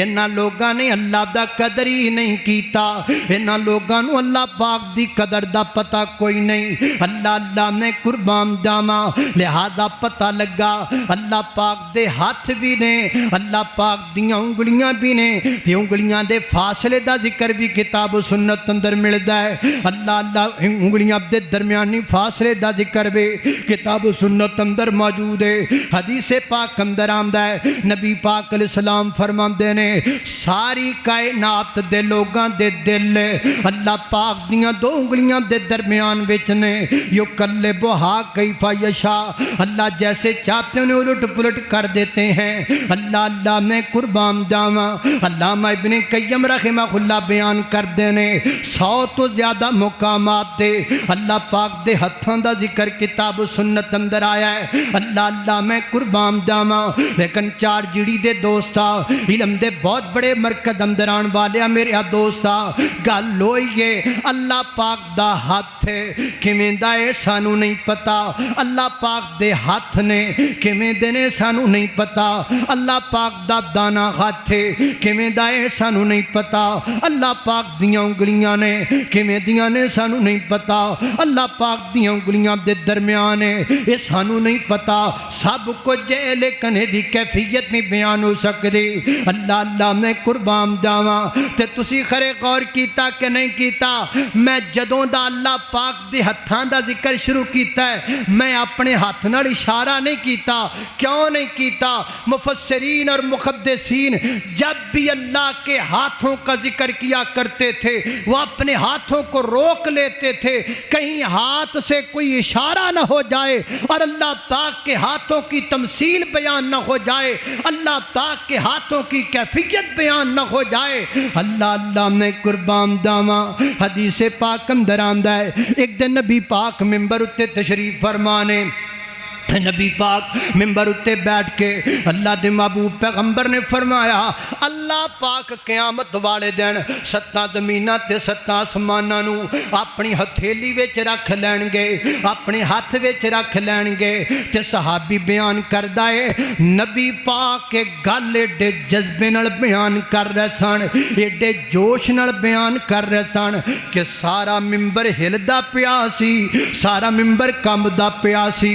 انہاں لوگاں نے اللہ دا قدر ہی نہیں کیتا انہاں لوگاں نو اللہ پاک دی قدر دا پتہ کوئی نہیں اللہ نے قربان جاواں لہذا پتہ لگا اللہ پاک دے ہاتھ بھی نے اللہ پاک دیاں انگلیاں بھی نے تے انگلیاں دے فاصلے دا ذکر بھی کتاب و سنت اندر ملدا ہے اللہ انگلیاں دے درمیانی فاصلے دا ذکر بھی کتاب و سنت اندر موجود ہے حدیث پاک اندر آمدا ہے نبی پاک علیہ السلام فرماندے نے ساری کائنات دے لوگاں دے دل اللہ پاک دیاں دو انگلیاں دے درمیان وچ نے یقلبھا کیف یشاء اللہ جیسے چاہتے ہیں الٹ پلٹ کر دیتے ہیں اللہ نے قربان جاواں علامہ ابن قیم رحمہ اللہ بیان کر دینے 100 تو زیادہ مقامات دے اللہ پاک دے ہتھاں دا ذکر کتاب و سنت اندر آیا ہے اللہ میں قربان جاواں لیکن چار جڑی دے دوستا علم دے بہت بڑے مرکز اندر آن والے میرے دوستا گل ہوئی ہے اللہ پاک دا ہاتھ ہے کیویں دا اے سانو نہیں پتا اللہ پاک دے ہاتھ نے کیویں دے نے سانو نہیں پتا اللہ پاک دا دانا ہاتھ ہے کیویں دا اے سانو نہیں پتا اللہ پاک دیاں انگلیاں نے کیویں دیاں نے سانو نہیں پتا اللہ پاک دیاں انگلیاں دے درمیان ہے اے سانو نہیں پتا سب کچھ ہے لیکن دی کیفیت نہیں بیان ہو سکتی اللہ نے قربان جاواں تے تسی خرے غور کیتا کہ نہیں کیتا میں جدوں دا اللہ پاک دے ہتھاں دا ذکر شروع کیتا ہے میں اپنے ہاتھ نال اشارہ نہیں کیتا کیوں نہیں کیتا مفسرین اور محدثین جب بھی اللہ کے ہاتھوں کا ذکر کیا کرتے تھے وہ اپنے ہاتھوں کو روک لیتے تھے کہیں ہاتھ سے کوئی اشارہ نہ ہو جائے اور اللہ پاک کے ہاتھوں کی تمثیل بیان نہ ہو جائے اللہ پاک کے ہاتھوں کی کیفیت بیان نہ ہو جائے اللہ نے قربان جاواں حدیث پاک اندر آمدا ہے ایک دن نبی پاک ممبر اتے تشریف فرمانے نبی پاک ممبر اتے بیٹھ کے اللہ دے محبوب پیغمبر نے فرمایا اللہ پاک قیامت والے دن ستاں زمیناں تے ستاں آسماناں نو اپنی ہتھیلی وچ رکھ لین گے اپنے ہاتھ وچ رکھ لین گے تے صحابی بیان کردا ہے نبی پاک کے گل ایڈے جذبے نال بیان کر رہے سن ایڈے جوش نال بیان کر رہے سن کہ سارا ممبر ہلدا پیا سی سارا ممبر کمبدا پیا سی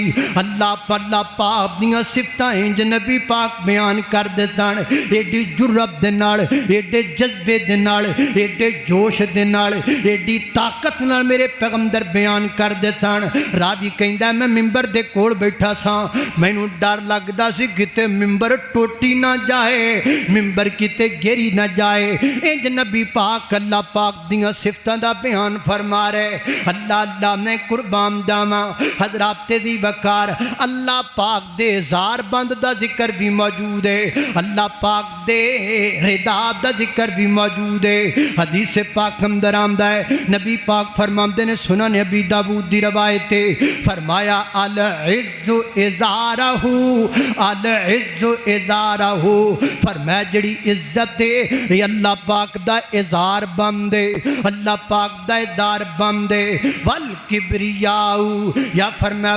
اللہ پاک دیاں صفتاں انج نبی پاک بیان کر دے سن ایڈی جرأت دے نال ایڈے جذبے دے نال ایڈے جوش دے نال ایڈی طاقت نال میرے پیغمبر بیان کر دے سن راوی کہندا میں ممبر دے کول بیٹھا سا مینوں ڈر لگدا سی کتے ممبر ٹوٹی نہ جائے ممبر کتے گری نہ جائے انج نبی پاک اللہ پاک دیاں صفتاں دا بیان فرما رہے اللہ نے قربان جاواں حضرات دی وقار اللہ پاک دے ہزار بند دا ذکر بھی موجود ہے اللہ پاک دے رداب دا ذکر بھی موجود ہے حدیث پاک اندر آمدا ہے نبی پاک فرماندے نے سنن ابی داؤد دی روایت ہے فرمایا العز ازارہ العز ازارہ فرمایا جڑی عزت ہے یہ اللہ پاک دا ازار بند ہے اللہ پاک دا ازار بند ہے والکبریاء یا فرمایا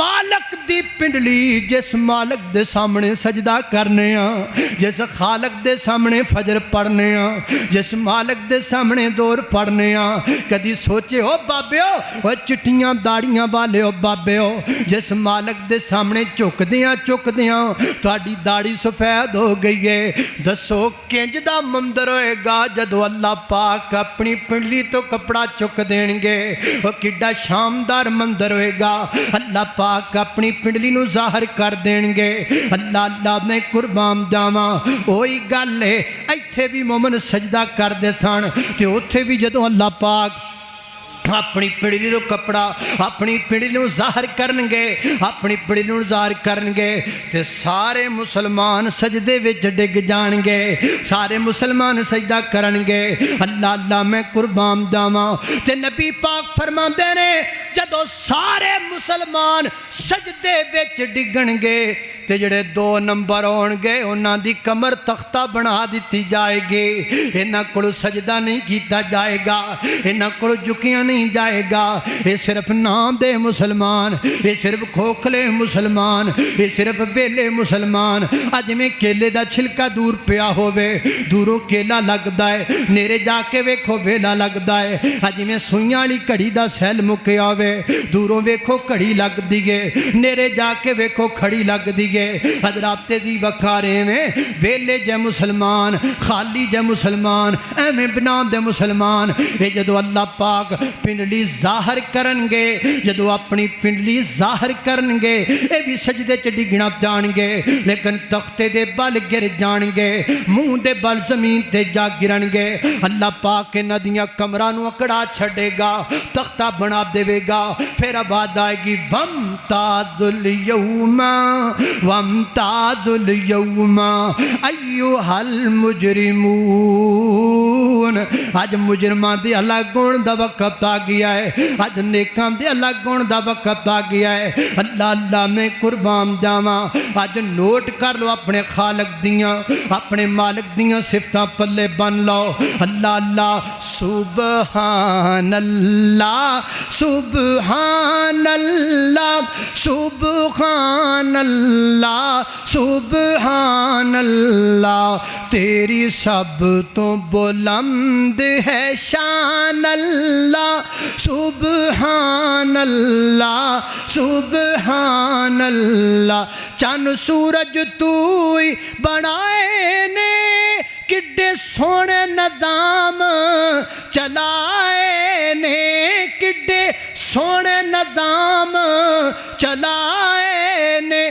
مالک دی پنڈلی جس مالک دے سامنے سجدہ کرنے جس خالق دے سامنے فجر پڑھنے جس مالک دے سامنے دور پڑھنے کدی سوچے ہو بابے ہو چٹیاں داڑیاں والے ہو بابے ہو جس مالک دے سامنے چک دیاں تھوڑی داڑی سفید ہو گئی ہے دسو کنج دا مندر ہوئے گا جدو اللہ پاک اپنی پنڈلی تو کپڑا چک دین گے وہ کڈا شامدار مندر ہوئے گا اللہ پاک اپنی پنڈلی نو ظاہر کر دین گے اللہ نے قربان جاواں وہی گل ہے ایتھے بھی مومن سجدہ کر دے سن تے اوتھے بھی جدو اللہ پاک اپنی پنڈلی تو کپڑا اپنی پنڈلی نو ظاہر کرنگے اپنی پنڈلی نو ظاہر کرنگے تے سارے مسلمان سجدے وچ ڈگ جانگے سارے مسلمان سجدہ کرنگے اللہ میں قربان جاواں تے نبی پاک فرماندے نے جدو سارے مسلمان سجدے وچ ڈگنگے تے جڑے 2 نمبر ہونگے انہاں دی کمر تختہ بنا دیتی جائے گی انہاں کولوں سجدہ نہیں کیتا جائے گا انہاں کولوں جھکیاں نہیں جائے گا یہ صرف نام دے مسلمان یہ صرف کھوکھلے مسلمان یہ صرف ویلے مسلمان اج میں کیلے دا چھلکا دور پیا ہووے دوروں کیلا لگدا ہے نیرے جا کے ویکھو ویلا لگدا ہے اج میں سوئیاں والی کڑی دا سیل مکیا ہووے دوروں ویکھو کڑی لگ دیئے نیرے جا کے ویکھو کھڑی لگ دیئے حضرات دی وکھارے میں ویلے جے مسلمان خالی جے مسلمان ایویں بنا دے مسلمان اے جدو اللہ پاک پنڈلی ظاہر کرنگے جدو اپنی پنڈلی ظاہر کرنگے اے بھی سجدے چ ڈگنا جانگے لیکن تختے دے بل گر جانگے منہ دے بل زمین تے جا گرنگے اللہ پاک کے ندیاں کمرہ نو اکڑا چھڑے گا تختہ بنا دے گا پھر آباد آئے گی وَامْتَازُ الْيَوْمَ وَامْتَازُ الْيَوْمَ أَيُّهَا الْمُجْرِمُونَ آج مجرمان دی اللہ گون دا وقت آ گیا ہے آج نیکان دی اللہ گون دا وقت آ گیا ہے اللہ میں قربان جاواں آج نوٹ کر لو اپنے خالق دیاں اپنے مالک دیاں صفتاں پلے بن لو اللہ سبحان اللہ سبحان اللہ سبحان اللہ سبحان اللہ تیری سب تو بلند ہے شان اللہ سبحان اللہ سبحان اللہ چند سورج تو ہی بنائے نے کڈے سونے نظام چلائے نے کڈے سونے نظام چلائے نے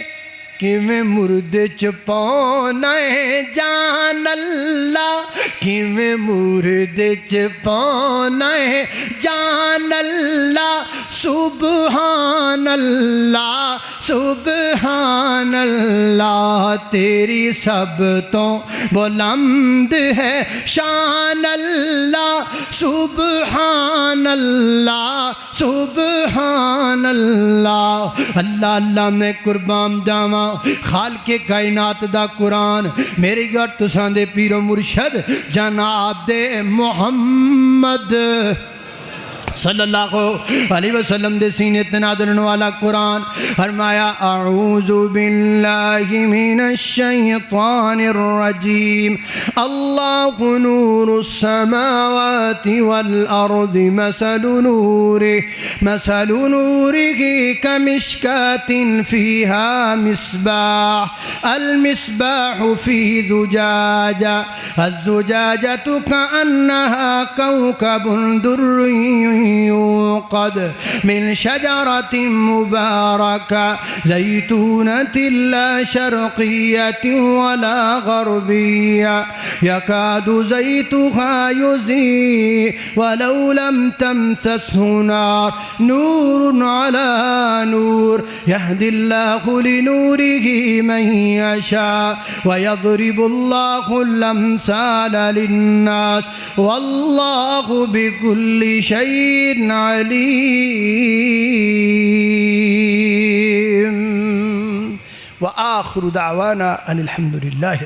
کیویں مردے چپاؤنا ہے جان اللہ کیویں مردے چپاؤنا ہے جان اللہ سبحان اللہ سبحان اللہ تیری سب تو بلند ہے شان اللہ سبحان اللہ سبحان اللہ اللہ نے قربان جاواں خالق کائنات دا قرآن میرے اور تساں دے پیر و مرشد جناب دے محمد صلی اللہ علیہ وسلم دے سینے تنادرن والا قرآن فرمایا اعوذ باللہ من الشیطان الرجیم اللہ نور السماوات والارض مثل نوره كمشكاة فيها مصباح المصباح في زجاجة الزجاجة كأنها كوكب دري يوقد من شجرة مباركة زيتونة لا شرقية ولا غربية يكاد زيتها يضيء ولو لم تمسسه نار نور على نور يهدي الله لنوره من يشاء ويضرب الله الأمثال للناس والله بكل شيء عليم وآخر دعوانا أن الحمد لله